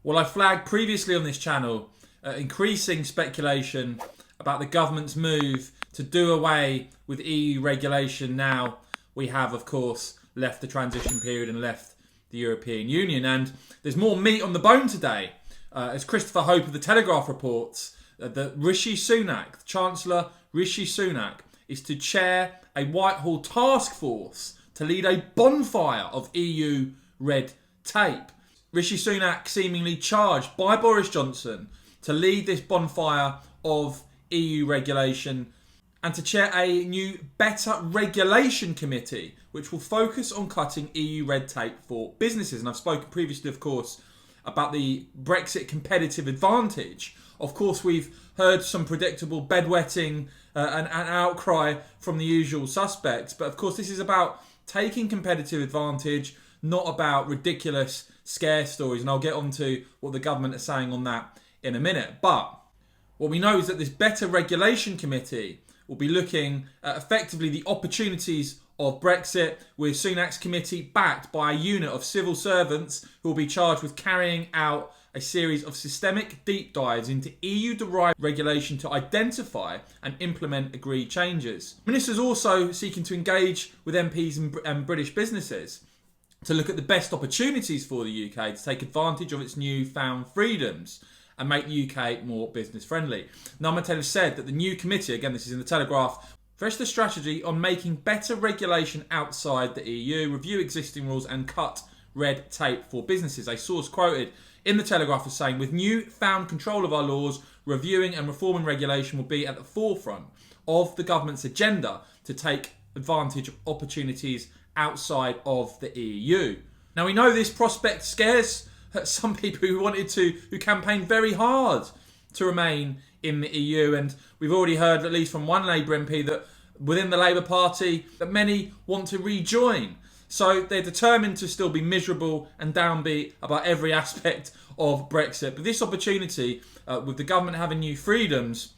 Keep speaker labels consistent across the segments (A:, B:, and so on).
A: Well, I flagged previously on this channel increasing speculation about the government's move to do away with EU regulation now we have, of course, left the transition period and left the European Union. And there's more meat on the bone today. As Christopher Hope of The Telegraph reports, that Rishi Sunak, Chancellor Rishi Sunak, is to chair a Whitehall task force to lead a bonfire of EU red tape. Rishi Sunak seemingly charged by Boris Johnson to lead this bonfire of EU regulation and to chair a new Better Regulation Committee, which will focus on cutting EU red tape for businesses. And I've spoken previously, of course, about the Brexit competitive advantage. Of course, we've heard some predictable bedwetting and outcry from the usual suspects. But of course, this is about taking competitive advantage, not about ridiculous scare stories. And I'll get on to what the government are saying on that in a minute. But what we know is that this Better Regulation Committee will be looking at effectively the opportunities of Brexit, with Sunak's committee backed by a unit of civil servants who will be charged with carrying out a series of systemic deep dives into EU-derived regulation to identify and implement agreed changes. Ministers also seeking to engage with MPs and British businesses to look at the best opportunities for the UK to take advantage of its newfound freedoms and make the UK more business friendly. Numatel has said that the new committee, again this is in the Telegraph, fresh the strategy on making better regulation outside the EU, review existing rules and cut red tape for businesses. A source quoted in the Telegraph is saying, with newfound control of our laws, reviewing and reforming regulation will be at the forefront of the government's agenda to take advantage of opportunities outside of the EU. Now we know this prospect scares some people who campaigned very hard to remain in the EU, and we've already heard, at least from one Labour MP, that within the Labour Party that many want to rejoin. So they're determined to still be miserable and downbeat about every aspect of Brexit. But this opportunity, with the government having new freedoms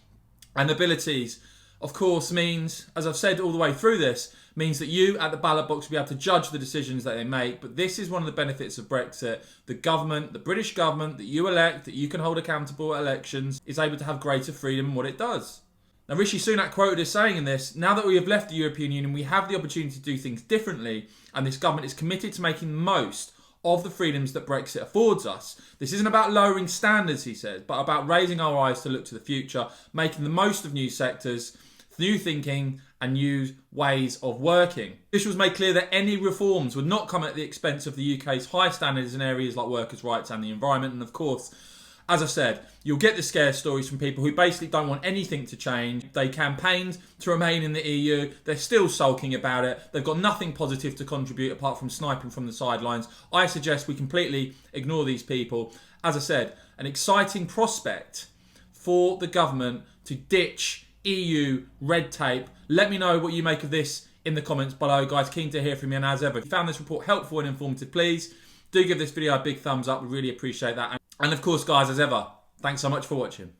A: and abilities, of course means, as I've said all the way through this, means that you at the ballot box will be able to judge the decisions that they make. But this is one of the benefits of Brexit. The government, the British government that you elect, that you can hold accountable at elections, is able to have greater freedom in what it does. Now, Rishi Sunak quoted as saying in this, now that we have left the European Union, we have the opportunity to do things differently, and this government is committed to making the most of the freedoms that Brexit affords us. This isn't about lowering standards, he says, but about raising our eyes to look to the future, making the most of new sectors, new thinking and new ways of working. Officials made clear that any reforms would not come at the expense of the UK's high standards in areas like workers' rights and the environment. And of course, as I said, you'll get the scare stories from people who basically don't want anything to change. They campaigned to remain in the EU. They're still sulking about it. They've got nothing positive to contribute apart from sniping from the sidelines. I suggest we completely ignore these people. As I said, an exciting prospect for the government to ditch EU red tape. Let me know what you make of this in the comments below, guys. Keen to hear from you, and as ever, if you found this report helpful and informative, please do give this video a big thumbs up. We really appreciate that. And of course, guys, as ever, thanks so much for watching.